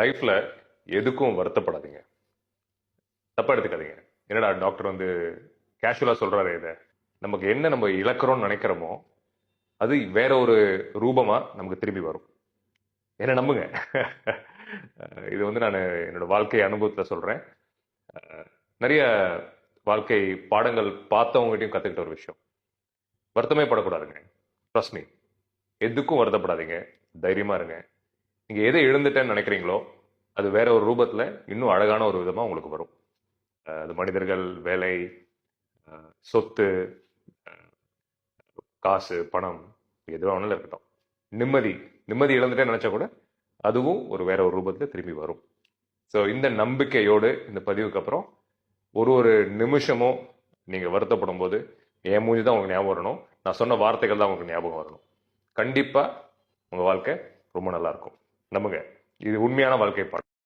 லைஃப்ல எதுக்கும் வருத்தப்படாதீங்க. தப்பா எடுத்துக்காதீங்க. என்னடா டாக்டர் வந்து கேஷுவலா சொல்றாரு இதை. நமக்கு என்ன நம்ம இழக்கிறோம்னு நினைக்கிறோமோ அது வேற ஒரு ரூபமா நமக்கு திரும்பி வரும். என்ன நம்புங்க. இது வந்து நான் என்னோட வாழ்க்கை அனுபவத்துல சொல்றேன். நிறைய வாழ்க்கை பாடங்கள் பார்த்தவங்ககிட்டயும் கத்துக்கிட்ட ஒரு விஷயம். வருத்தமே படக்கூடாதுங்க. Trust me. எதுக்கும் வருத்தப்படாதீங்க. தைரியமா இருங்க. நீங்க எதை இழந்துட்டேன்னு நினைக்கிறீங்களோ அது வேற ஒரு ரூபத்துல இன்னும் அழகான ஒரு விதமா உங்களுக்கு வரும். அது மனிதர்கள், வேலை, சொத்து, காசு, பணம், எதுவாக வேணாலும் இருக்கட்டும். நிம்மதி நிம்மதி இழந்துட்டே நினைச்சா கூட அதுவும் ஒரு வேற ஒரு ரூபத்துல திரும்பி வரும். ஸோ இந்த நம்பிக்கையோடு இந்த பதிவுக்கு அப்புறம் ஒரு ஒரு நிமிஷமும் நீங்க வருத்தப்படும் போது என் மூஞ்சி தான் உங்களுக்கு ஞாபகம் வரணும். நான் சொன்ன வார்த்தைகள் தான் உங்களுக்கு ஞாபகம் வரணும். கண்டிப்பா உங்க வாழ்க்கை ரொம்ப நல்லா இருக்கும். நம்புங்க. இது உண்மையான வாழ்க்கை பாடம்.